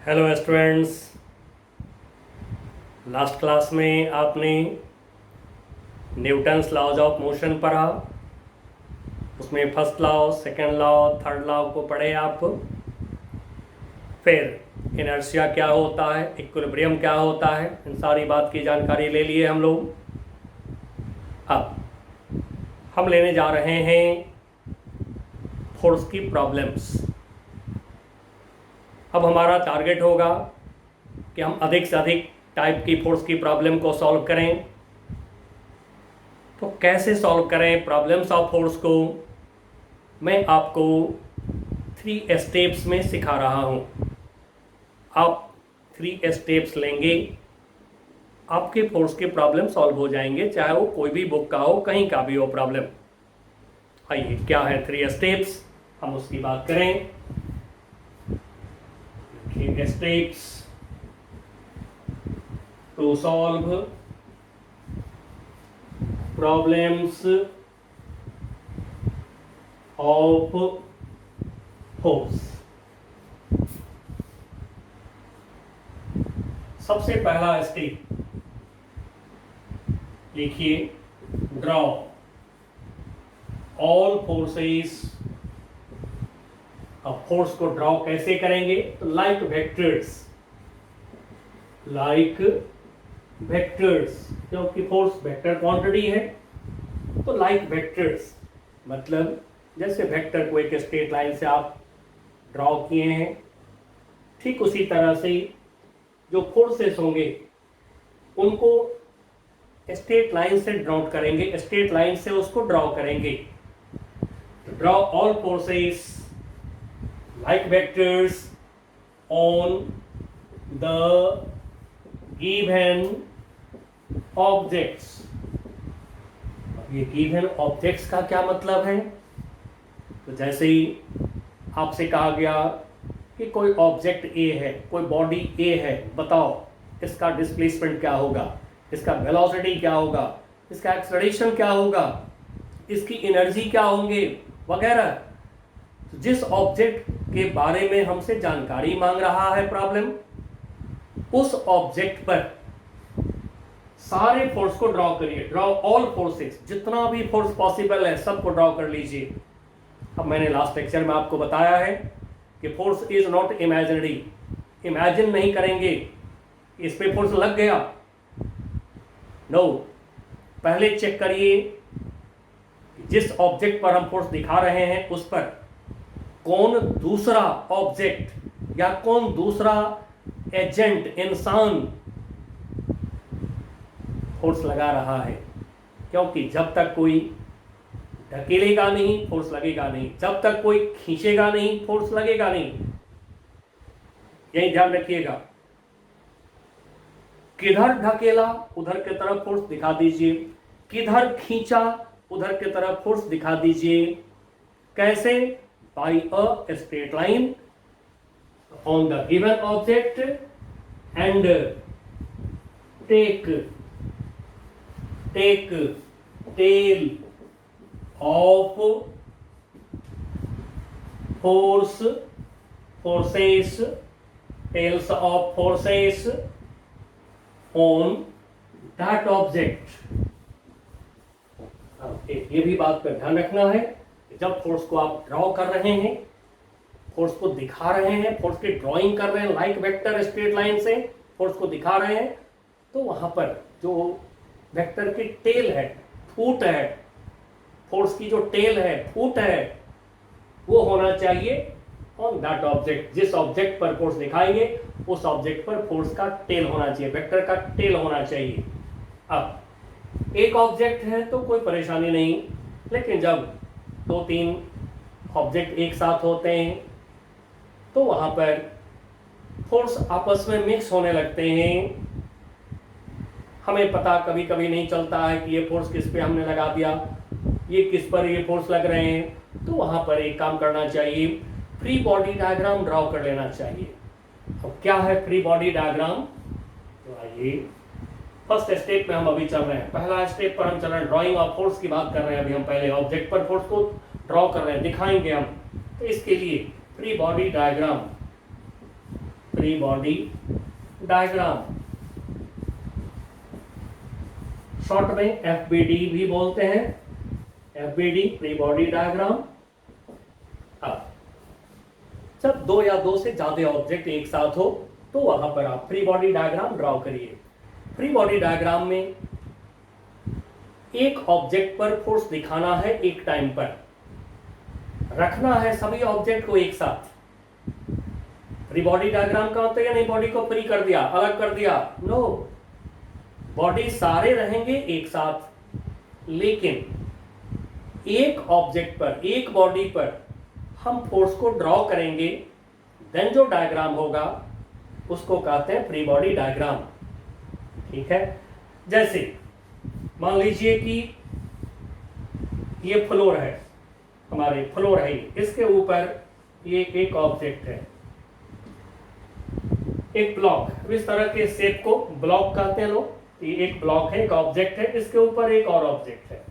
Hello students. Last class में आपने Newton's laws of motion पढ़ा। उसमें first law, second law, third law को पढ़े आप। फिर इनर्शिया क्या होता है, इक्विलिब्रियम क्या होता है, इन सारी बात की जानकारी ले लिए हम लोग। अब हम लेने जा रहे हैं फोर्स की प्रॉब्लम्स। अब हमारा टारगेट होगा कि हम अधिक से अधिक टाइप की फोर्स की प्रॉब्लम को सॉल्व करें। तो कैसे सॉल्व करें प्रॉब्लम्स ऑफ फोर्स को, मैं आपको 3 स्टेप्स में सिखा रहा हूं। आप 3 स्टेप्स लेंगे, आपके फोर्स के प्रॉब्लम सॉल्व हो जाएंगे, चाहे वो कोई भी बुक का हो, कहीं का भी हो प्रॉब्लम। आइए, क्या है 3 स्टेप्स, हम उसकी बात करें। 3 steps to solve problems of force। सबसे पहला स्टेप लिखिए, ड्रॉ ऑल फोर्सेस। अब फोर्स को ड्रॉ कैसे करेंगे, तो लाइक वेक्टर्स, क्योंकि फोर्स वेक्टर क्वांटिटी है, तो लाइक वेक्टर्स मतलब जैसे वेक्टर को एक स्ट्रेट लाइन से आप ड्रॉ किए हैं, ठीक उसी तरह से जो फोर्सेस होंगे उनको स्ट्रेट लाइन से ड्रॉ करेंगे, स्ट्रेट लाइन से उसको ड्रॉ करेंगे। तो draw all forces like vectors on the given objects. ये गिवन ऑब्जेक्ट्स का क्या मतलब है, तो जैसे ही आपसे कहा गया कि कोई ऑब्जेक्ट ए है, कोई बॉडी ए है, बताओ इसका डिस्प्लेसमेंट क्या होगा, इसका वेलोसिटी क्या होगा, इसका एक्सेलरेशन क्या होगा, इसकी एनर्जी क्या होंगे वगैरह। तो जिस ऑब्जेक्ट के बारे में हमसे जानकारी मांग रहा है प्रॉब्लम, उस ऑब्जेक्ट पर सारे फोर्स को ड्रॉ करिए। ड्रॉ ऑल फोर्सेस, जितना भी फोर्स पॉसिबल है सबको ड्रॉ कर लीजिए। अब मैंने लास्ट लेक्चर में आपको बताया है कि force is not imaginary, imagine नहीं करेंगे इस पे फोर्स लग गया, नो। पहले चेक करिए जिस ऑब्जेक्ट पर हम फोर्स दिखा रहे हैं उस पर कौन दूसरा ऑब्जेक्ट या कौन दूसरा एजेंट, इंसान फोर्स लगा रहा है। क्योंकि जब तक कोई ढकेलेगा नहीं फोर्स लगेगा नहीं, जब तक कोई खींचेगा नहीं फोर्स लगेगा नहीं। यही ध्यान रखिएगा, किधर ढकेला उधर की तरफ फोर्स दिखा दीजिए, किधर खींचा उधर की तरफ फोर्स दिखा दीजिए। कैसे? By a straight line on the given object and take tail of forces tails of forces on that object। ये भी बात पर ध्यान रखना है, जब फोर्स को आप ड्रॉ कर रहे हैं, फोर्स को दिखा रहे हैं, फोर्स की ड्राइंग कर रहे हैं लाइक वेक्टर स्ट्रेट लाइन से फोर्स को दिखा रहे हैं, तो वहां पर जो वेक्टर की टेल है, फूट है, फोर्स की जो टेल है, फूट है, वो होना चाहिए ऑन दैट ऑब्जेक्ट। जिस ऑब्जेक्ट पर फोर्स दिखाएंगे उस ऑब्जेक्ट पर फोर्स का टेल होना चाहिए, वेक्टर का टेल होना चाहिए। अब एक ऑब्जेक्ट है तो कोई परेशानी नहीं, लेकिन जब 2-3 ऑब्जेक्ट एक साथ होते हैं तो वहां पर फोर्स आपस में मिक्स होने लगते हैं। हमें पता कभी कभी नहीं चलता है कि ये फोर्स किस पे हमने लगा दिया, ये किस पर ये फोर्स लग रहे हैं। तो वहां पर एक काम करना चाहिए, फ्री बॉडी डायग्राम ड्रॉ कर लेना चाहिए। अब क्या है फ्री बॉडी डायग्राम, तो आइए फर्स्ट स्टेप में हम अभी चल रहे हैं। पहला स्टेप पर हम चल रहे हैं, ड्राइंग ऑफ फोर्स की बात कर रहे हैं। अभी हम पहले ऑब्जेक्ट पर फोर्स को ड्रॉ कर रहे हैं, दिखाएंगे हम। तो इसके लिए free body diagram free body diagram, short में एफबीडी भी बोलते हैं, एफबीडी फ्री बॉडी डायग्राम। अब जब दो या दो से ज्यादा ऑब्जेक्ट एक साथ हो तो वहां पर आप फ्री बॉडी डायग्राम ड्रॉ करिए। फ्री बॉडी डायग्राम में एक ऑब्जेक्ट पर फोर्स दिखाना है, एक टाइम पर रखना है सभी ऑब्जेक्ट को एक साथ। फ्री बॉडी डायग्राम का होता है या नहीं, बॉडी को फ्री कर दिया, अलग कर दिया, नो, बॉडी सारे रहेंगे एक साथ, लेकिन एक ऑब्जेक्ट पर, एक बॉडी पर हम फोर्स को ड्रॉ करेंगे, देन जो डायग्राम होगा उसको कहते हैं फ्री बॉडी डायग्राम। ठीक है, जैसे मान लीजिए कि ये फ्लोर है, हमारे फ्लोर है, इसके ऊपर ये एक ऑब्जेक्ट है, एक ब्लॉक, इस तरह के शेप को ब्लॉक कहते हैं लोग। ये एक ब्लॉक है, एक ऑब्जेक्ट है, इसके ऊपर एक और ऑब्जेक्ट है,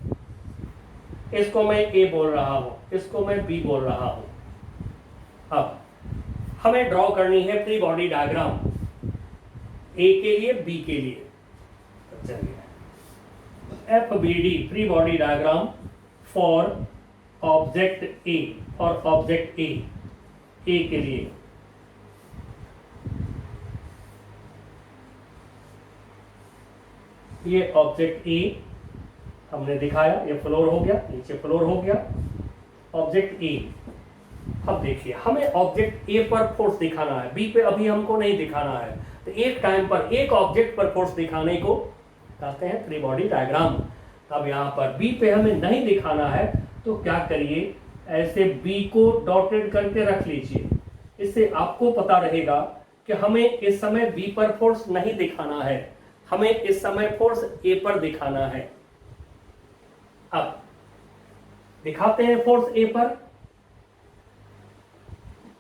इसको मैं ए बोल रहा हूं, इसको मैं बी बोल रहा हूं। अब हमें ड्रॉ करनी है फ्री बॉडी डायग्राम, ए के लिए, बी के लिए। चलिए, FBD free body diagram for object A, और ऑब्जेक्ट ए के लिए ये ऑब्जेक्ट ए हमने दिखाया, ये फ्लोर हो गया, नीचे फ्लोर हो गया, ऑब्जेक्ट ए। अब देखिए, हमें ऑब्जेक्ट ए पर फोर्स दिखाना है, बी पे अभी हमको नहीं दिखाना है, तो एक टाइम पर एक ऑब्जेक्ट पर फोर्स दिखाने को कहते हैं फ्री बॉडी डायग्राम। अब यहाँ पर बी पे हमें नहीं दिखाना है तो क्या करिए, ऐसे बी को डॉटेड करके रख लीजिए, इससे आपको पता रहेगा कि हमें इस समय बी पर फोर्स नहीं दिखाना है, हमें इस समय फोर्स ए पर दिखाना है। अब दिखाते हैं फोर्स ए पर।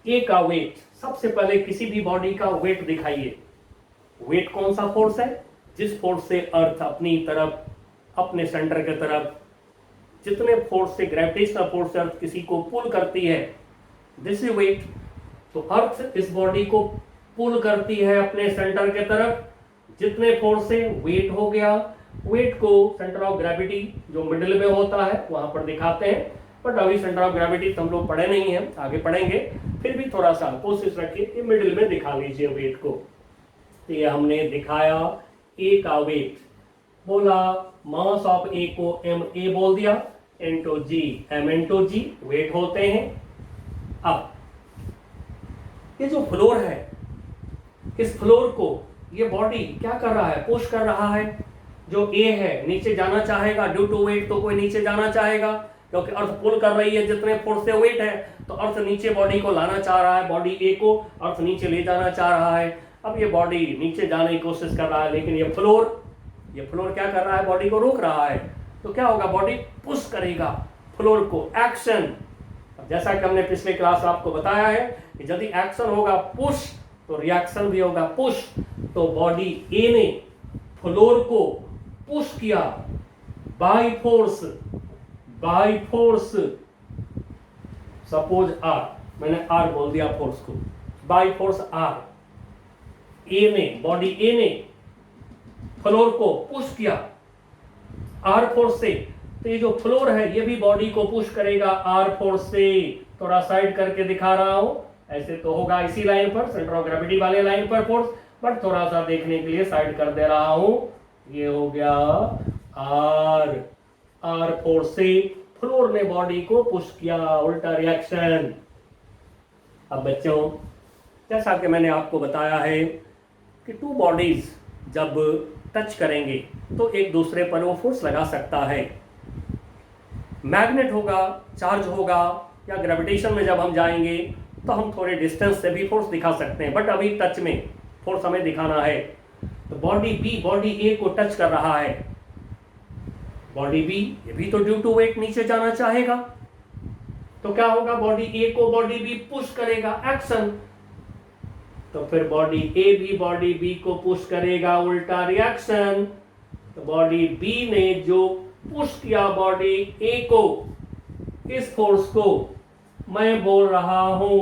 ए का वेट, सबसे पहले किसी भी बॉडी का वेट दिखाइए। वेट कौन सा फोर्स है? जिस फोर्स से अर्थ अपनी तरफ, अपने सेंटर के तरफ, जितने फोर्स से, ग्रेविटेशनल फोर्स से अर्थ किसी को पुल करती है, दिस इज वेट। तो अर्थ इस बॉडी को पुल करती है अपने सेंटर के तरफ, जितने फोर्स से, वेट हो गया। वेट को सेंटर ऑफ ग्रेविटी जो मिडिल में होता है वहां पर दिखाते हैं, बट अभी सेंटर ऑफ ग्रेविटी हम लोग पढ़े नहीं है, आगे पढ़ेंगे, फिर भी थोड़ा सा कोशिश रखिए कि मिडिल में दिखा लीजिए वेट को। तो ये हमने दिखाया ए का वेट, बोला मास ऑफ ए को एम ए बोल दिया, इंटू जी एम इंटू जी वेट होते हैं। अब ये जो फ्लोर है, इस फ्लोर को ये बॉडी क्या कर रहा है? पुश कर रहा है। जो ए है नीचे जाना चाहेगा, ड्यू टू वेट, तो कोई नीचे जाना चाहेगा क्योंकि अर्थ पुल कर रही है, जितने फोर्स से वेट है, तो अर्थ नीचे बॉडी को लाना चाह रहा है, बॉडी ए को अर्थ नीचे ले जाना चाह रहा है। अब ये बॉडी नीचे जाने की कोशिश कर रहा है, लेकिन ये फ्लोर क्या कर रहा है? बॉडी को रोक रहा है। तो क्या होगा? बॉडी पुश करेगा फ्लोर को, एक्शन। जैसा कि हमने पिछले क्लास आपको बताया है कि यदि एक्शन होगा पुश तो रिएक्शन भी होगा पुश। तो बॉडी ए ने फ्लोर को पुश किया बाय फोर्स, सपोज आर, मैंने आर बोल दिया फोर्स को, बाय फोर्स आर, ए ने, बॉडी ए ने फ्लोर को पुश किया आर फोर्स से। तो ये जो फ्लोर है ये भी बॉडी को पुश करेगा आर फोर्स से। थोड़ा साइड करके दिखा रहा हूं, ऐसे तो होगा इसी लाइन पर, सेंटर ऑफ ग्रेविटी वाले लाइन पर फोर्स, बट थोड़ा सा देखने के लिए साइड कर दे रहा हूं। ये हो गया आर फोर्स से फ्लोर ने बॉडी को पुश किया, उल्टा रिएक्शन। अब बच्चों, जैसा कि मैंने आपको बताया है कि टू बॉडीज जब टच करेंगे तो एक दूसरे पर वो फोर्स लगा सकता है। मैग्नेट होगा, चार्ज होगा, या ग्रेविटेशन में जब हम जाएंगे तो हम थोड़े डिस्टेंस से भी फोर्स दिखा सकते हैं, बट अभी टच में फोर्स हमें दिखाना है। तो बॉडी बी बॉडी ए को टच कर रहा है, बॉडी बी ये भी तो ड्यू टू वेट नीचे जाना चाहेगा, तो क्या होगा? बॉडी ए को बॉडी बी पुश करेगा, एक्शन। तो फिर बॉडी ए भी बॉडी बी को पुश करेगा, उल्टा रिएक्शन। तो बॉडी बी ने जो पुश किया बॉडी ए को, इस फोर्स को मैं बोल रहा हूं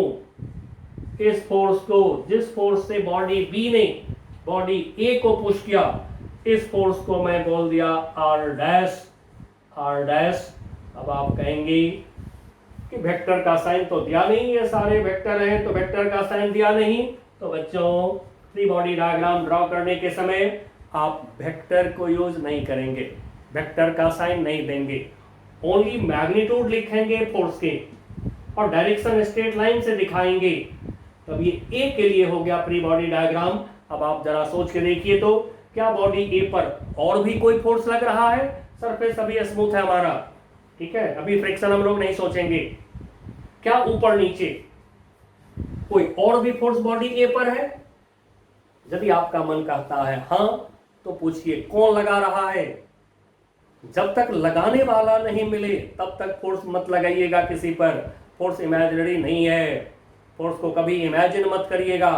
इस फोर्स को, जिस फोर्स से बॉडी बी ने बॉडी ए को पुश किया, इस फोर्स को मैं बोल दिया आर डैश, आर डैश। अब आप कहेंगे कि वेक्टर का साइन तो दिया नहीं, ये सारे वेक्टर हैं तो वेक्टर का साइन दिया नहीं। तो बच्चों फ्री बॉडी डायग्राम ड्रॉ करने के समय आप वेक्टर को यूज नहीं करेंगे, वेक्टर का साइन नहीं देंगे, ओनली मैग्नीट्यूड लिखेंगे फोर्स के और डायरेक्शन स्ट्रेट लाइन से दिखाएंगे। तब ये ए के लिए हो गया फ्री बॉडी डायग्राम। अब आप जरा सोच के देखिए तो क्या बॉडी ए पर और भी कोई फोर्स लग रहा है? सरफेस अभी स्मूथ है हमारा, ठीक है, अभी फ्रिक्शन हम लोग नहीं सोचेंगे। क्या ऊपर नीचे कोई और भी फोर्स बॉडी ए पर है? यदि आपका मन कहता है हाँ, तो पूछिए कौन लगा रहा है। जब तक लगाने वाला नहीं मिले तब तक फोर्स मत लगाइएगा किसी पर। फोर्स इमेजिनरी नहीं है, फोर्स को कभी इमेजिन मत करिएगा।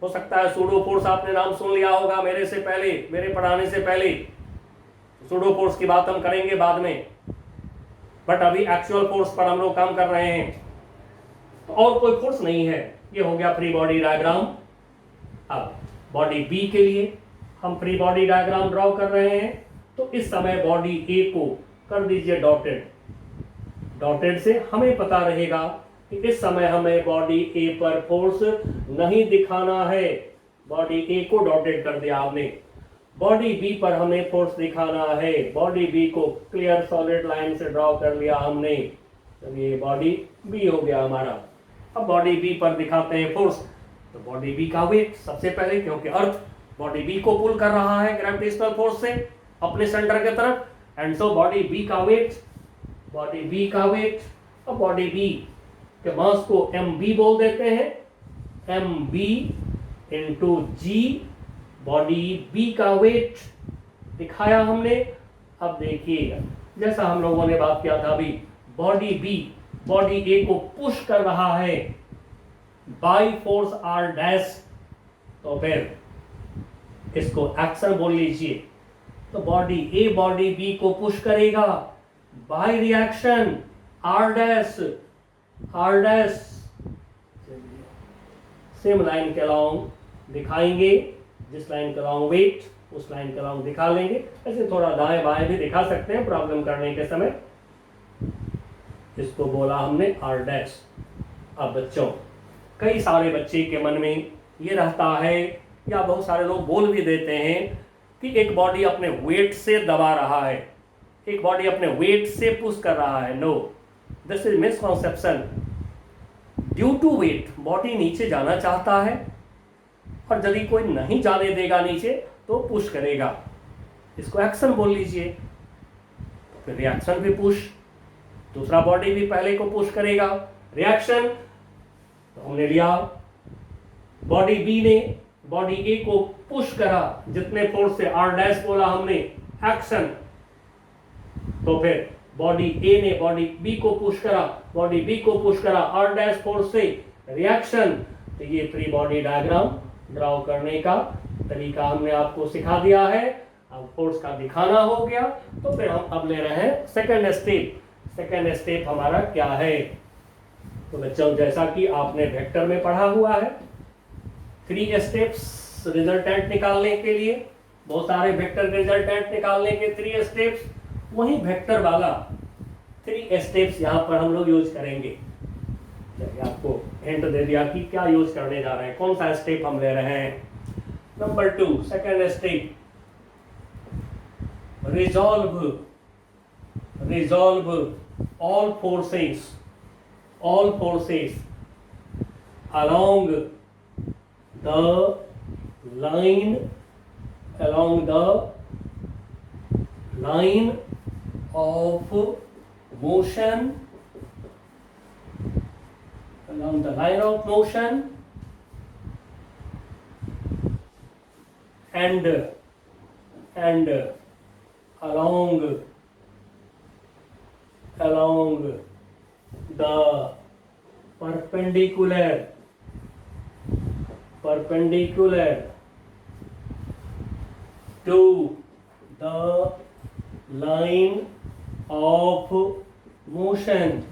हो सकता है सूडो फोर्स आपने नाम सुन लिया होगा मेरे से पहले, मेरे पढ़ाने से पहले। सूडो फोर्स की बात हम करेंगे बाद में, बट अभी एक्चुअल फोर्स पर हम लोग काम कर रहे हैं। तो और कोई फोर्स नहीं है। ये हो गया फ्री बॉडी डायग्राम। अब बॉडी बी के लिए हम फ्री बॉडी डायग्राम ड्रॉ कर रहे हैं। तो इस समय बॉडी ए को कर दीजिए डॉटेड। डॉटेड से हमें पता रहेगा कि इस समय हमें बॉडी ए पर फोर्स नहीं दिखाना है। बॉडी ए को डॉटेड कर दिया आपने, बॉडी बी पर हमें फोर्स दिखाना है। बॉडी बी को क्लियर सॉलिड लाइन से ड्रॉ कर लिया हमने। तो ये बॉडी बी हो गया हमारा। अब बॉडी बी पर दिखाते हैं फोर्स। तो बॉडी बी का वेट सबसे पहले, क्योंकि अर्थ बॉडी बी को पुल कर रहा है ग्रेविटेशनल फोर्स से अपने सेंटर की तरफ, एंड सो बॉडी बी का वेट, बॉडी बी का वेट। और बॉडी बी के मास को एम बी बोल देते हैं, एम बी इंटू जी, बॉडी बी का वेट दिखाया हमने। अब देखिएगा जैसा हम लोगों ने बात किया था अभी, बॉडी बी बॉडी ए को पुश कर रहा है बाई फोर्स आर डैश। तो फिर इसको एक्शन बोल लीजिए। तो बॉडी ए बॉडी बी को पुश करेगा by reaction R dash, R dash same line के अलोंग दिखाएंगे। जिस लाइन के अलोंग वेट उस लाइन के अलोंग दिखा लेंगे। ऐसे थोड़ा दाएं बाएं भी दिखा सकते हैं प्रॉब्लम करने के समय। इसको बोला हमने आर डैश। अब बच्चों, कई सारे बच्चे के मन में ये रहता है, या बहुत सारे लोग बोल भी देते हैं कि एक बॉडी अपने वेट से दबा रहा है, एक बॉडी अपने वेट से पुश कर रहा है। No, this is misconception. Due to weight body नीचे जाना चाहता है, और यदि कोई नहीं जाने देगा नीचे तो पुश करेगा। इसको एक्शन बोल लीजिए। तो फिर रिएक्शन भी पुश, दूसरा बॉडी भी पहले को पुश करेगा, रिएक्शन। तो हमने लिया बॉडी बी ने बॉडी ए को पुश करा जितने फोर्स से, आर डैश बोला हमने, एक्शन। तो फिर बॉडी ए ने बॉडी बी को पुश करा, बॉडी बी को पुश करा आर डैश फोर्स से, रिएक्शन। तो ये फ्री बॉडी डायग्राम ड्रॉ करने का तरीका हमने आपको सिखा दिया है। अब फोर्स का दिखाना हो गया, तो फिर हम अब ले रहे हैं सेकंड स्टेप। सेकंड स्टेप हमारा क्या है? तो बच्चों, जैसा कि आपने वेक्टर में पढ़ा हुआ है, 3 स्टेप्स रिजल्टेंट निकालने के लिए, बहुत सारे वेक्टर रिजल्टेंट निकालने के 3 स्टेप्स, वही वेक्टर वाला 3 स्टेप्स यहाँ पर हम लोग यूज करेंगे। आपको हिंट दे दिया कि क्या यूज करने जा रहे हैं, कौन सा स्टेप हम ले रहे हैं। Number 2, second step, resolve, resolve all forces along the line, along the line of motion, along the line of motion, and along the perpendicular to the line of motion।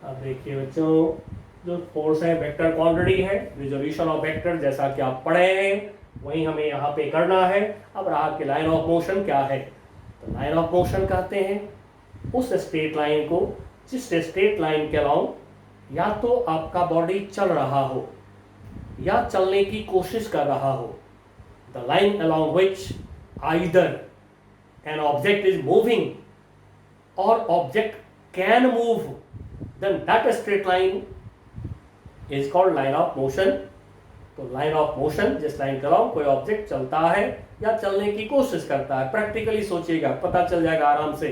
अब देखिए बच्चों, जो फोर्स है vector quantity है, resolution of vector जैसा कि आप पढ़े हैं वही हमें यहाँ पे करना है। अब रहा कि लाइन ऑफ मोशन क्या है, तो लाइन ऑफ मोशन कहते हैं उस स्ट्रेट लाइन को जिस स्ट्रेट लाइन के अलाउंग या तो आपका बॉडी चल रहा हो या चलने की कोशिश कर रहा हो, the line along which either an object is moving और object can move, then that straight line is called line of motion. तो लाइन ऑफ मोशन जिस लाइन के अलाउंग कोई ऑब्जेक्ट चलता है या चलने की कोशिश करता है, प्रैक्टिकली सोचिएगा पता चल जाएगा आराम से।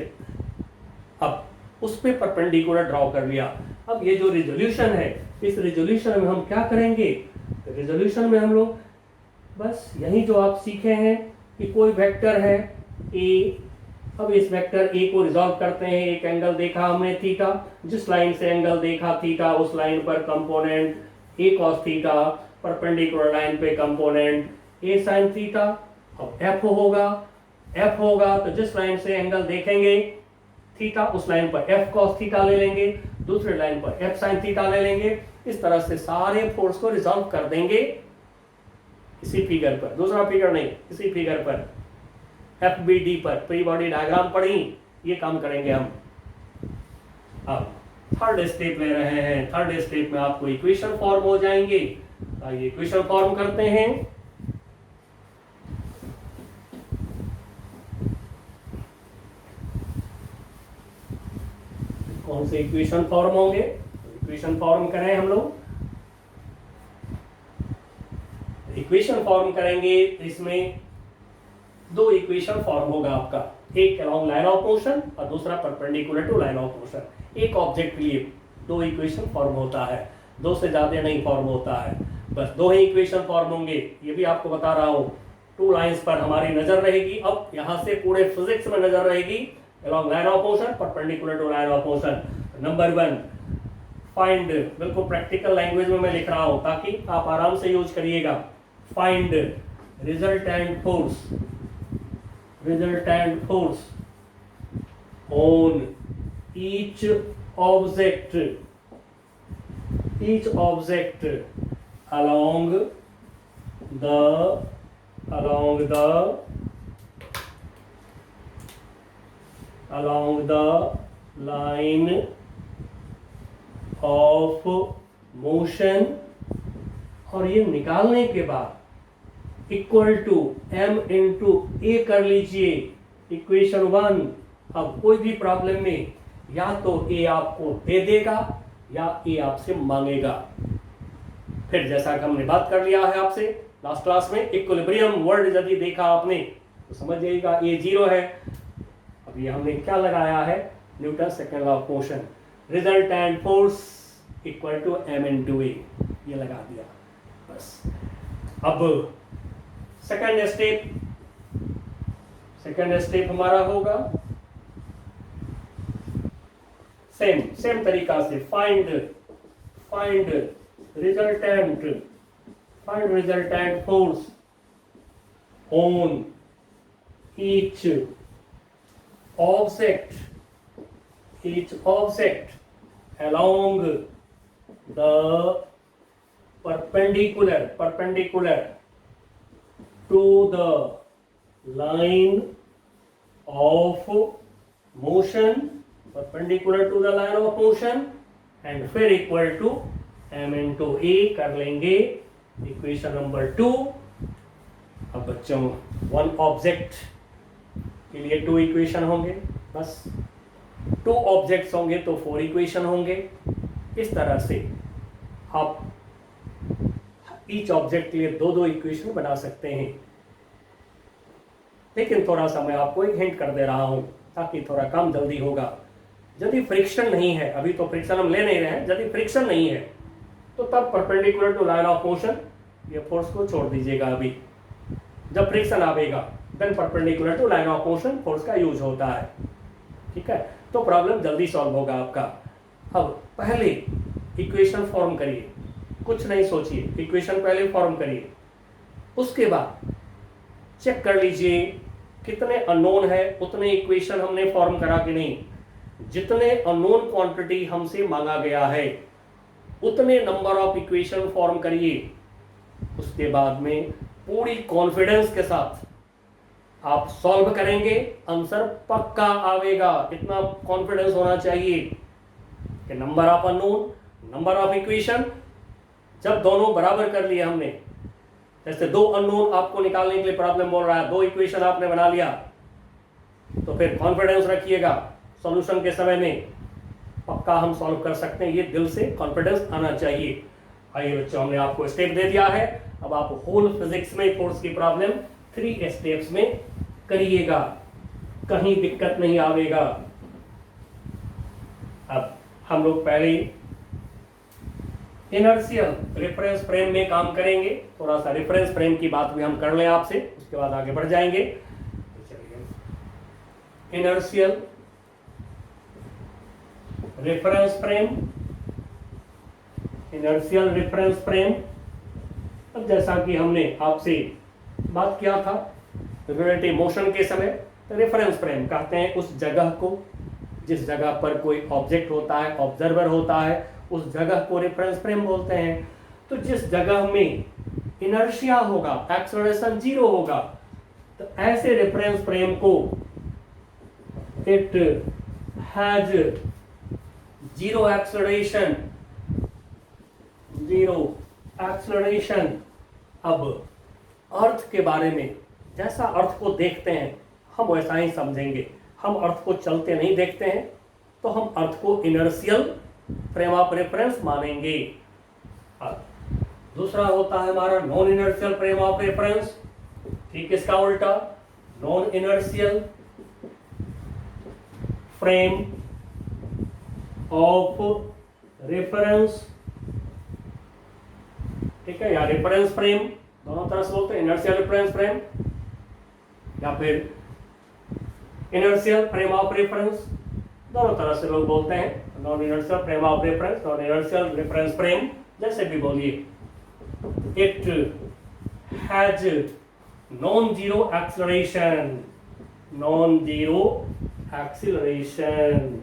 अब उस पे परपेंडिकुलर ड्रॉ कर लिया। अब ये जो रिजोल्यूशन है, इस रिजोल्यूशन में हम क्या करेंगे, तो रिजोल्यूशन में हम लोग बस यही जो आप सीखे हैं कि कोई वेक्टर है ए, अब इस वेक्टर ए को रिजॉल्व करते हैं। एक एंगल देखा हमने थीटा, जिस लाइन से एंगल देखा थीटा उस लाइन पर कंपोनेंट ए कॉस थीटा, परपेंडिकुलर लाइन पे कंपोनेंट ए साइन थीटा। अब एफ होगा तो जिस लाइन से एंगल देखेंगे थीटा उस लाइन पर एफ कॉस थीटा ले लेंगे, दूसरे लाइन पर एफ साइन थीटा ले लेंगे। इस तरह से सारे फोर्स को रिजॉल्व कर देंगे इसी फिगर पर, दूसरा फिगर नहीं, इसी फिगर पर एफ बी डी पर। फ्री बॉडी डायग्राम पढ़ी, ये काम करेंगे हम। अब थर्ड स्टेप ले रहे हैं। थर्ड स्टेप में आपको इक्वेशन फॉर्म हो जाएंगे। आइए इक्वेशन फॉर्म करते हैं। कौन से इक्वेशन फॉर्म होंगे, इक्वेशन फॉर्म करें हम लोग। इक्वेशन फॉर्म करेंगे, इसमें दो इक्वेशन फॉर्म होगा आपका, एक अलोंग लाइन ऑफ मोशन और दूसरा perpendicular to line of motion. एक ऑब्जेक्ट के लिए दो इक्वेशन फॉर्म होता है, दो से ज्यादा नहीं फॉर्म होता है, बस दो ही इक्वेशन फॉर्म होंगे। ये भी आपको बता रहा हूं, टू लाइंस पर हमारी नजर रहेगी। अब यहां से पूरे फिजिक्स में नजर रहेगी along line of motion, perpendicular to line of motion. Number 1 find, बिल्कुल प्रैक्टिकल लैंग्वेज में मैं लिख रहा हूं ताकि आप आराम से यूज करिएगा। Find resultant force on each object along the line of motion, और ये निकालने के बाद इक्वल टू m इंटू ए कर लीजिए, इक्वेशन 1। अब कोई भी प्रॉब्लम में या तो ए आपको दे देगा या ए आपसे मांगेगा। फिर जैसा कि हमने बात कर लिया है आपसे लास्ट क्लास में, इक्विलिब्रियम वर्ड यदि देखा आपने तो समझ जाइएगा ए 0 है। अब ये हमने क्या लगाया है, Newton second law of motion, resultant force equal to m into a, ये लगा दिया बस। अब सेकंड स्टेप हमारा होगा सेम तरीका से, find resultant force on each object along the perpendicular to the line of motion, and फिर इक्वल टू m इंटू ए कर लेंगे, इक्वेशन नंबर 2। अब बच्चों 1 ऑब्जेक्ट के लिए 2 इक्वेशन होंगे, बस 2 ऑब्जेक्ट्स होंगे तो 4 इक्वेशन होंगे। इस तरह से आप ईच ऑब्जेक्ट के लिए 2 इक्वेशन बना सकते हैं। लेकिन थोड़ा सा मैं आपको एक हिंट कर दे रहा हूं ताकि थोड़ा काम जल्दी होगा। यदि फ्रिक्शन नहीं है, अभी तो फ्रिक्शन हम ले नहीं रहे हैं, यदि फ्रिक्शन नहीं है तो तब perpendicular to line of motion ये फोर्स को छोड़ दीजिएगा। अभी जब फ्रिक्शन आएगा then perpendicular to line of motion force का यूज होता है, ठीक है, तो प्रॉब्लम जल्दी सॉल्व होगा आपका। अब पहले इक्वेशन फॉर्म करिए, कुछ नहीं सोचिए, इक्वेशन पहले फॉर्म करिए, उसके बाद चेक कर लीजिए कितने अननोन है, उतने इक्वेशन हमने फॉर्म करा कि नहीं। जितने अननोन क्वांटिटी हमसे मांगा गया है उतने नंबर ऑफ इक्वेशन फॉर्म करिए। उसके बाद में पूरी कॉन्फिडेंस के साथ आप सॉल्व करेंगे, आंसर पक्का आवेगा। इतना कॉन्फिडेंस होना चाहिए कि number of unknown, number of equation, जब दोनों बराबर कर लिए हमने, जैसे 2 अननोन आपको निकालने के लिए प्रॉब्लम बोल रहा है, 2 इक्वेशन आपने बना लिया, तो फिर कॉन्फिडेंस रखिएगा सॉल्यूशन के समय में पक्का हम सॉल्व कर सकते हैं। ये दिल से कॉन्फिडेंस आना चाहिए। आइए बच्चों, हमने आपको स्टेप दे दिया है, अब आप होल फिजिक्स में फोर्स की प्रॉब्लम 3 स्टेप्स में करिएगा, कहीं दिक्कत नहीं आवेगा। अब हम लोग पहले इनर्शियल रेफरेंस फ्रेम में काम करेंगे। थोड़ा सा रेफरेंस फ्रेम की बात भी हम कर लें आपसे, उसके बाद आगे बढ़ जाएंगे। तो चलिए, inertial reference frame, inertial reference frame. अब जैसा कि हमने आपसे बात किया था रिलेटिव मोशन के समय, तो रेफरेंस फ्रेम कहते हैं उस जगह को, जिस जगह पर कोई ऑब्जेक्ट होता है, ऑब्जर्वर होता है, उस जगह को रेफरेंस फ्रेम बोलते हैं। तो जिस जगह में इनर्शिया होगा, एक्सेलरेशन 0 होगा, तो ऐसे रेफरेंस फ्रेम को इट हैज 0 एक्सेलरेशन, 0 एक्सेलरेशन। अब अर्थ के बारे में, जैसा अर्थ को देखते हैं हम वैसा ही समझेंगे। हम अर्थ को चलते नहीं देखते हैं, तो हम अर्थ को इनर्शियल फ्रेम ऑफ रेफरेंस मानेंगे। दूसरा होता है हमारा non inertial frame of reference. ठीक, इसका उल्टा non inertial frame of reference. ठीक है, या रेफरेंस फ्रेम, दोनों तरह से बोलते हैं, इनर्शियल रेफरेंस फ्रेम या फिर इनर्शियल फ्रेम ऑफ रेफरेंस, दोनों तरह से लोग बोलते हैं। Non inertial frame of reference, non inertial reference frame, जैसे भी बोलिए। It has non zero acceleration, non zero acceleration.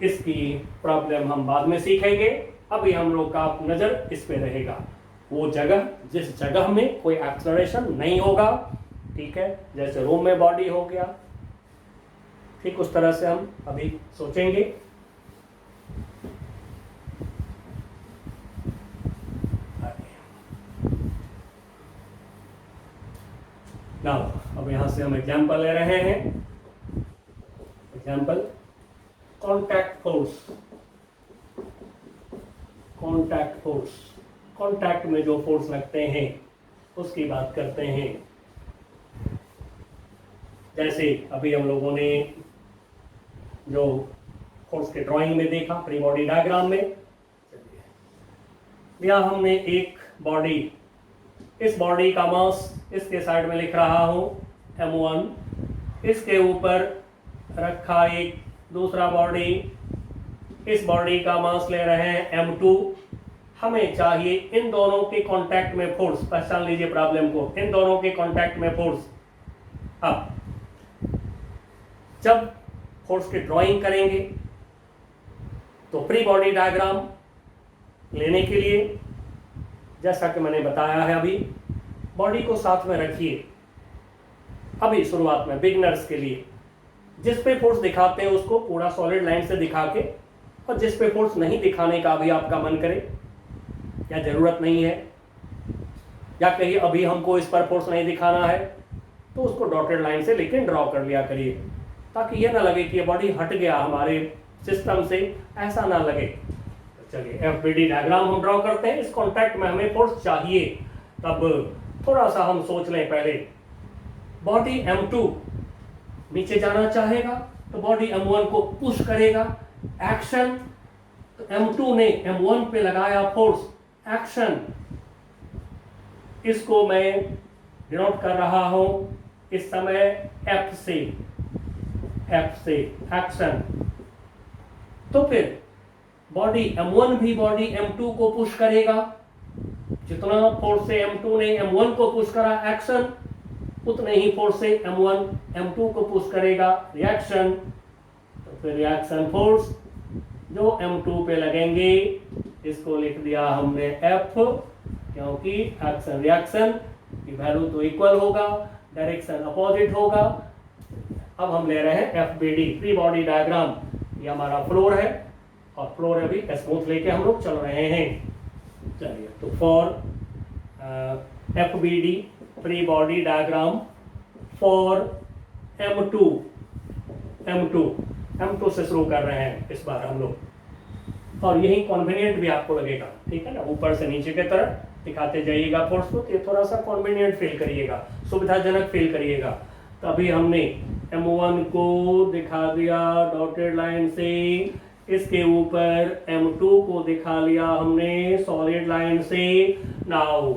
इसकी प्रॉब्लम हम बाद में सीखेंगे, अभी हम लोग का नजर इस पे रहेगा। वो जगह जिस जगह में कोई एक्सेलरेशन नहीं होगा, ठीक है, जैसे रूम में बॉडी हो गया, ठीक उस तरह से हम अभी सोचेंगे। नाउ अब यहां से हम एग्जांपल ले रहे हैं। Example, contact force. Contact force, contact में जो फोर्स लगते हैं उसकी बात करते हैं। जैसे अभी हम लोगों ने जो फोर्स के ड्राइंग में देखा, फ्री बॉडी डायग्राम में, यहाँ हमने एक बॉडी, इस बॉडी का मास इसके साइड में लिख रहा हूं m1, इसके ऊपर रखा एक दूसरा बॉडी, इस बॉडी का मास ले रहे हैं m2। हमें चाहिए इन दोनों के कांटेक्ट में फोर्स। पहचान लीजिए प्रॉब्लम को, इन दोनों के कांटेक्ट में फोर्स। अब जब फोर्स की ड्राइंग करेंगे तो फ्री बॉडी डायग्राम लेने के लिए, जैसा कि मैंने बताया है, अभी बॉडी को साथ में रखिए। अभी शुरुआत में बिगिनर्स के लिए जिस पे फोर्स दिखाते हैं उसको पूरा सॉलिड लाइन से दिखा के, और जिस पे फोर्स नहीं दिखाने का भी आपका मन करे या जरूरत नहीं है, या कहीं अभी हमको इस पर फोर्स नहीं दिखाना है, तो उसको डॉटेड लाइन से लेकिन ड्रॉ कर लिया करिए, ताकि ये ना लगे कि ये बॉडी हट गया हमारे सिस्टम से, ऐसा ना लगे। तो चलिए एफबीडी डायग्राम हम ड्रॉ करते हैं। इस कॉन्टैक्ट में हमें फोर्स चाहिए, तब थोड़ा सा हम सोच लें पहले। बॉडी m2 नीचे जाना चाहेगा तो बॉडी m1 को पुश करेगा, एक्शन। तो m2 ने m1 पे लगाया फोर्स, एक्शन। इसको मैं डिनोट कर रहा हूं इस समय F से एक्शन। तो फिर बॉडी m1 भी बॉडी m2 को पुश करेगा। जितना फोर्स से m2 ने m1 को पुश करा, एक्शन, उतने ही फोर्स से m1 m2 को पुश करेगा, रिएक्शन। तो फिर रिएक्शन फोर्स जो M2 पे लगेंगे इसको लिख दिया हमने F, क्योंकि एक्शन रिएक्शन की वैल्यू तो इक्वल होगा, डायरेक्शन अपोजिट होगा। अब हम ले रहे हैं FBD, फ्री बॉडी डायग्राम। ये हमारा फ्लोर है और फ्लोर अभी स्मूथ लेके हम लोग चल रहे हैं। चलिए, तो for FBD free body diagram for M2 से शुरू कर रहे हैं इस बार हम लोग, और यही कॉन्वीनियंट भी आपको लगेगा, ठीक है ना। ऊपर से नीचे की तरफ दिखाते जाइएगा फोर्स को, तो ये थोड़ा सा कॉन्वीनियंट फील करिएगा, सुविधाजनक फील करिएगा। तो अभी हमने M1 को दिखा दिया डॉटेड लाइन से, इसके ऊपर M2 को दिखा लिया हमने सॉलिड लाइन से। नाउ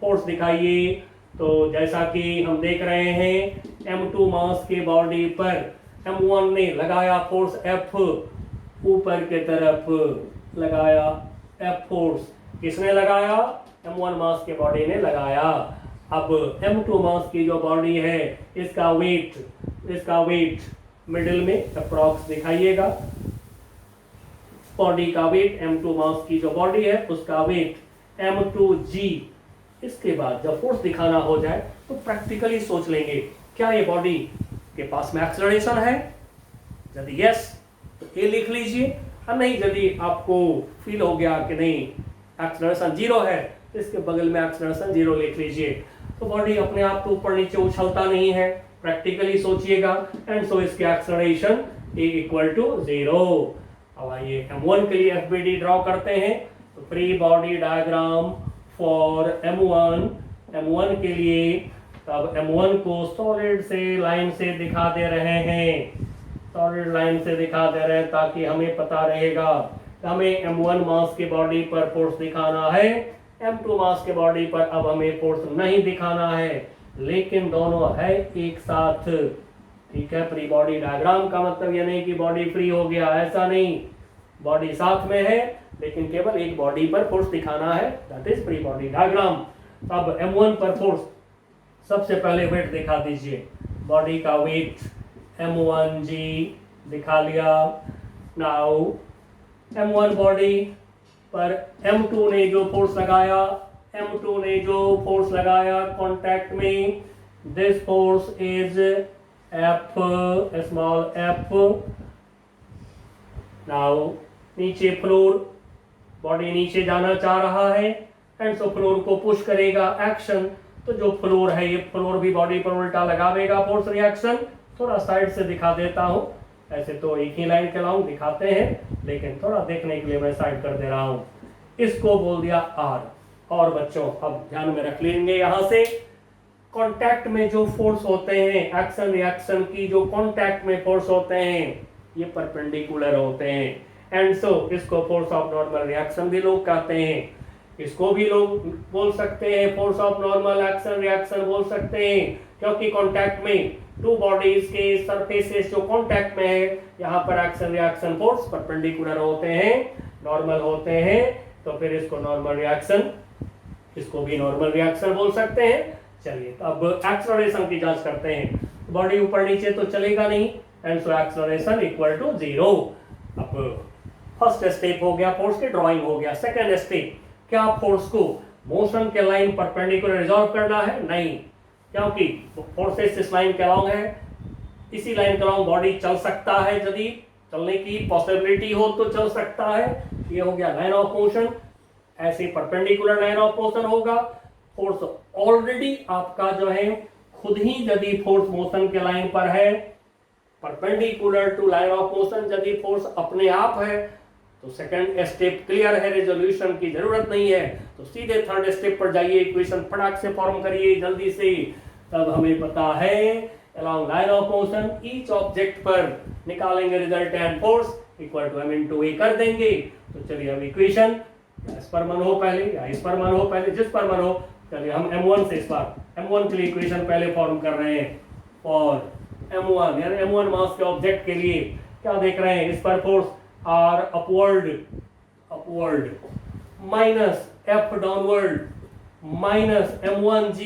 फोर्स दिखाइए। तो जैसा कि हम देख रहे हैं M2 मास के बॉडी पर M1 ने लगाया फोर्स F, ऊपर के तरफ लगाया F फोर्स। किसने लगाया? M1 मास के बॉडी ने लगाया। अब M2 मास की जो बॉडी है इसका वेट मिडिल में अप्रॉक्स दिखाइएगा। बॉडी का वेट, M2 मास की जो बॉडी है उसका वेट M2G। इसके बाद जब फोर्स दिखाना हो जाए तो प्रैक्टिकली सोच लेंगे, क्या ये बॉडी के पास में एक्सेलरेशन है? यदि यस तो ए लिख लीजिए, और नहीं यदि आपको फील हो गया कि नहीं एक्सेलरेशन 0 है, इसके बगल में एक्सेलरेशन 0 लिख लीजिए। तो बॉडी अपने आप तो ऊपर नीचे उछलता नहीं है, प्रैक्टिकली सोचिएगा, एंड सो इसके एक्सेलरेशन ए इक्वल टू 0। अब आइए M1 के लिए FBD ड्रॉ करते हैं। तो free body diagram for M1 के लिए, तब M1 को सॉलिड से लाइन से दिखा दे रहे हैं, सॉलिड लाइन से दिखा दे रहे हैं, ताकि हमें पता रहेगा हमें M1 मास के बॉडी पर फोर्स दिखाना है, M2 मास के बॉडी पर अब हमें फोर्स नहीं दिखाना है, लेकिन दोनों है एक साथ, ठीक है। फ्री बॉडी डायग्राम का मतलब यह नहीं कि बॉडी फ्री हो गया, ऐसा नहीं, बॉडी साथ में है लेकिन केवल एक बॉडी पर फोर्स दिखाना है, that is free body diagram. अब M1 पर फोर्स, सबसे पहले वेट दिखा दीजिए, बॉडी का वेट M1G दिखा लिया। नाउ M1 बॉडी पर M2 ने जो फोर्स लगाया, कांटेक्ट में, this force is F, small f। Now नीचे फ्लोर, बॉडी नीचे जाना चाह रहा है, एंड सो फ्लोर को पुश करेगा एक्शन। तो जो फ्लोर है, ये फ्लोर भी बॉडी पर उल्टा लगावेगा फोर्स रिएक्शन। थोड़ा साइड से दिखा देता हूं, ऐसे तो एक ही लाइन चलाऊं दिखाते हैं, लेकिन थोड़ा देखने के लिए मैं साइड कर दे रहा हूं। इसको बोल दिया R। और बच्चों अब ध्यान में रख लेंगे, यहां से कांटेक्ट में जो फोर्स होते हैं, एक्शन रिएक्शन की जो कांटेक्ट में फोर्स होते हैं, ये परपेंडिकुलर होते हैं, एंड सो इसको फोर्स ऑफ नॉर्मल रिएक्शन भी लोग कहते हैं। इसको भी लोग बोल सकते हैं force of normal action reaction बोल सकते हैं, क्योंकि कांटेक्ट में टू बॉडीज के सरफेसेस जो कांटेक्ट में है, यहाँ पर एक्शन रिएक्शन फोर्स परपेंडिकुलर होते हैं, नॉर्मल होते हैं, तो फिर इसको नॉर्मल रिएक्शन, इसको भी नॉर्मल रिएक्शन बोल सकते हैं। चलिए, तो अब एक्सेलरेशन की जांच करते हैं। बॉडी ऊपर नीचे तो चलेगा नहीं, and so acceleration equal to 0। अब फर्स्ट स्टेप हो गया, फोर्स की ड्राइंग हो गया। सेकंड स्टेप, क्या फोर्स को मोशन के लाइन परपेंडिकुलर रिजॉल्व करना है? नहीं, क्योंकि फोर्सेस इस लाइन के अलॉन्ग है, इसी लाइन के अलॉन्ग बॉडी चल सकता है, यदि चलने की पॉसिबिलिटी हो तो चल सकता है। ये हो गया लाइन ऑफ मोशन, ऐसे परपेंडिकुलर लाइन ऑफ मोशन होगा। फोर्स ऑलरेडी आपका जो है खुद ही यदि फोर्स मोशन के लाइन पर है, perpendicular to line of motion, यदि फोर्स अपने आप है, तो सेकंड स्टेप क्लियर है, रेजोल्यूशन की जरूरत नहीं है। तो सीधे थर्ड स्टेप पर जाइए, इक्वेशन फटाक से फॉर्म करिए जल्दी से। तब हमें पता है along line of motion each object पर निकालेंगे resultant force equal to m/a कर देंगे। तो चलिए अब इक्वेशन इस पर मन हो पहले या इस पर मन हो पहले, जिस पर मन हो। चलिए हम M1 से इस बार M1 के लिए इक्वेशन पहले फॉर्म कर रहे हैं। और M1 यानी M1 मास के ऑब्जेक्ट के लिए क्या देख रहे हैं, इस पर force R upward minus F downward minus M1G।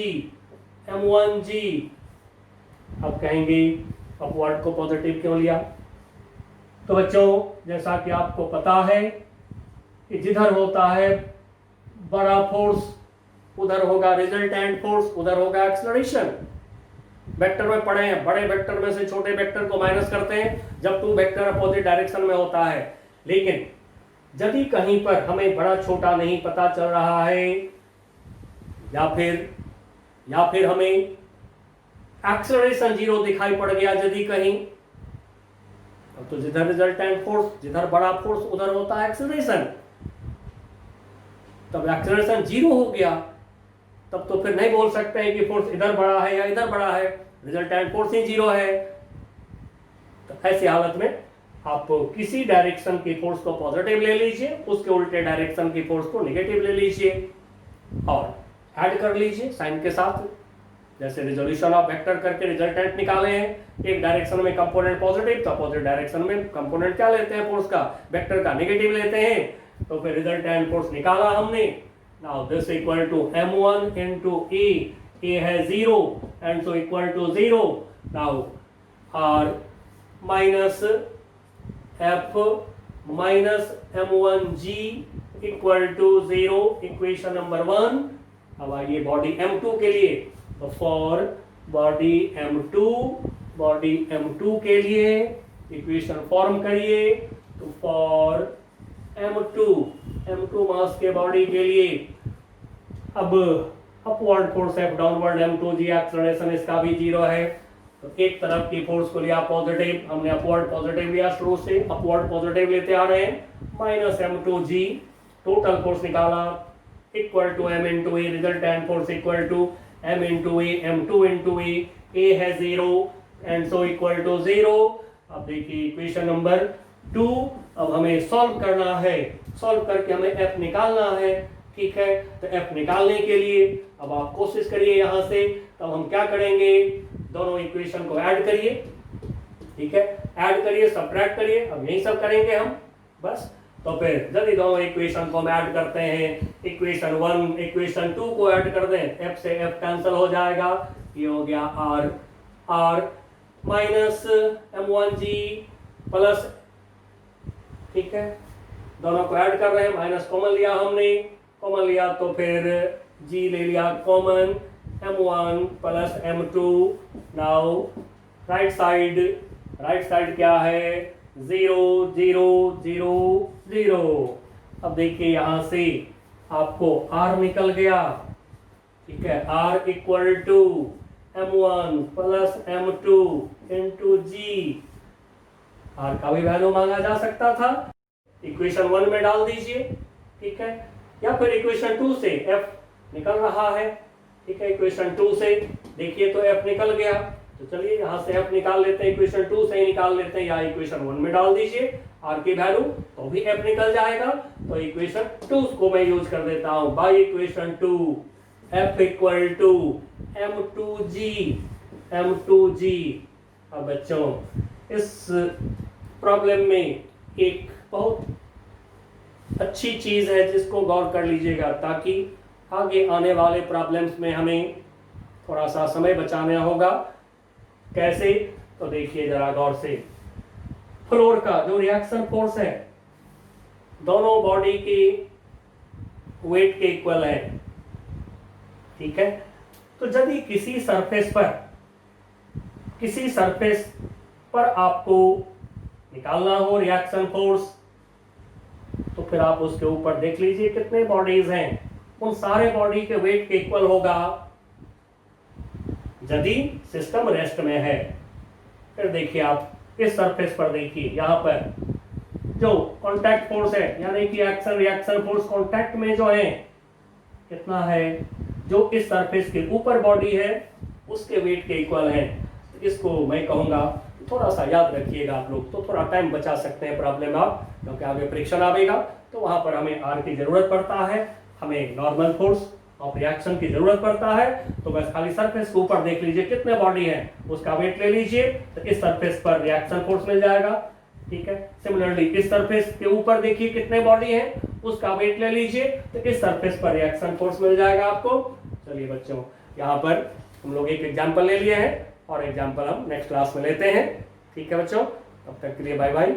अब कहेंगे अपवर्ड को पॉजिटिव क्यों लिया? तो बच्चों जैसा कि आपको पता है कि जिधर होता है बड़ा फोर्स उधर होगा रिजल्टेंट फोर्स, उधर होगा एक्सेलरेशन। वेक्टर में पढ़े हैं, बड़े वेक्टर में से छोटे वेक्टर को माइनस करते हैं जब तुम वेक्टर अपोजिट डायरेक्शन में होता है। लेकिन यदि कहीं पर हमें बड़ा छोटा नहीं पता चल रहा है या फिर हमें एक्सेलरेशन जीरो दिखाई पड़ गया यदि कहीं, तो जिधर रिजल्टेंट फोर्स, जिधर बड़ा फोर्स उधर होता है एक्सेलरेशन। तब एक्सेलरेशन जीरो हो गया तब तो फिर नहीं बोल सकते हैं कि फोर्स इधर बड़ा है या इधर बड़ा है, रिजल्टेंट फोर्स ही जीरो है। तो ऐसी हालत में आप किसी डायरेक्शन की फोर्स को पॉजिटिव ले लीजिए, उसके उल्टे डायरेक्शन की फोर्स को नेगेटिव ले लीजिए और ऐड कर लीजिए साइन के साथ। जैसे रिजोल्यूशन ऑफ वेक्टर करके रिजल्टेंट निकाले हैं, एक डायरेक्शन में कंपोनेंट पॉजिटिव तो अपोजिट डायरेक्शन में कंपोनेंट क्या लेते हैं फोर्स का, वेक्टर का नेगेटिव लेते हैं। तो फिर रिजल्टेंट फोर्स निकाला हमने। Now this equal to m1 into a है 0 and so equal to 0. now r minus f minus m1g equal to 0, equation number 1। अब आइए बॉडी m2 के लिए, तो फॉर बॉडी m2 के लिए इक्वेशन फॉर्म करिए। तो फॉर m2 मास के बॉडी के लिए अब upward force F, downward m2g, acceleration इसका भी 0 है। तो एक तरफ की फोर्स को लिया पॉजिटिव, हमने अपवर्ड पॉजिटिव लिया शुरू से, अपवर्ड पॉजिटिव लेते आ रहे हैं, माइनस m2g, टोटल फोर्स निकाला equal to m into a, resultant force equal to m into a, m2 into a है 0 एंड सो इक्वल टू 0। अब देखिए इक्वेशन नंबर 2, अब हमें सॉल्व करना है, सॉल्व करके हमें f निकालना है। ठीक है, तो f निकालने के लिए अब आप कोशिश करिए यहां से। तब हम क्या करेंगे, दोनों इक्वेशन को ऐड करिए। ठीक है, ऐड करिए, सब्ट्रैक्ट करिए, अब यही सब करेंगे हम बस। तो फिर यदि दोनों इक्वेशन को हम ऐड करते हैं, इक्वेशन 1 इक्वेशन 2 को ऐड कर दें, f से f कैंसिल हो जाएगा, ये हो गया r माइनस m1g प्लस, ठीक है, दोनों को ऐड कर रहे हैं, माइनस कॉमन लिया हमने, कॉमन लिया तो फिर g ले लिया common, m1 plus m2। Now right side क्या है, 0 0 0 0। अब देखिए यहां से आपको r निकल गया। ठीक है, r equal to m1 plus m2 into g। r का भी वैल्यू मांगा जा सकता था, इक्वेशन 1 में डाल दीजिए। ठीक है, या फिर इक्वेशन 2 से f निकल रहा है। ठीक है, इक्वेशन 2 से देखिए तो f निकल गया, तो चलिए यहां से f निकाल लेते हैं, इक्वेशन 2 से ही निकाल लेते हैं, या इक्वेशन 1 में डाल दीजिए r की वैल्यू, तो भी f निकल जाएगा। तो इक्वेशन 2 को मैं यूज कर देता हूं, by equation 2 f equal to m2g। अब बच्चों इस प्रॉब्लम में एक बहुत अच्छी चीज है जिसको गौर कर लीजिएगा, ताकि आगे आने वाले प्रॉब्लम्स में हमें थोड़ा सा समय बचाना होगा। कैसे, तो देखिए जरा गौर से, फ्लोर का जो रिएक्शन फोर्स है दोनों बॉडी के वेट के इक्वल है। ठीक है, तो यदि किसी सरफेस पर आपको निकालना हो रिएक्शन फोर्स, तो फिर आप उसके ऊपर देख लीजिए कितने बॉडीज हैं, उन सारे बॉडी के वेट के इक्वल होगा यदि सिस्टम रेस्ट में है। फिर देखिए आप इस सरफेस पर देखिए, यहां पर जो कांटेक्ट फोर्स है, यानी कि एक्शन रिएक्शन फोर्स कांटेक्ट में जो है कितना है, जो इस सरफेस के ऊपर बॉडी है उसके वेट के इक्वल है। तो इसको मैं कहूंगा थोड़ा सा याद रखिएगा आप लोग, तो थोड़ा टाइम बचा सकते हैं प्रॉब्लम आप, क्योंकि आगे परीक्षण आएगा तो वहां पर हमें आर की जरूरत पड़ता है, हमें नॉर्मल फोर्स ऑफ रिएक्शन की जरूरत पड़ता है। तो बस खाली सरफेस के ऊपर देख लीजिए कितने बॉडी है, उसका वेट ले लीजिए, तो इस सरफेस पर रिएक्शन फोर्स मिल जाएगा। ठीक है, सिमिलरली इस सरफेस के ऊपर देखिए कितने बॉडी है, उसका वेट ले लीजिए, तो इस सरफेस पर रिएक्शन फोर्स मिल जाएगा आपको। चलिए बच्चों, यहाँ पर हम लोग एक एग्जाम्पल ले लिए हैं और एग्जाम्पल हम नेक्स्ट क्लास में लेते हैं। ठीक है बच्चों, तब तक के लिए बाय बाय।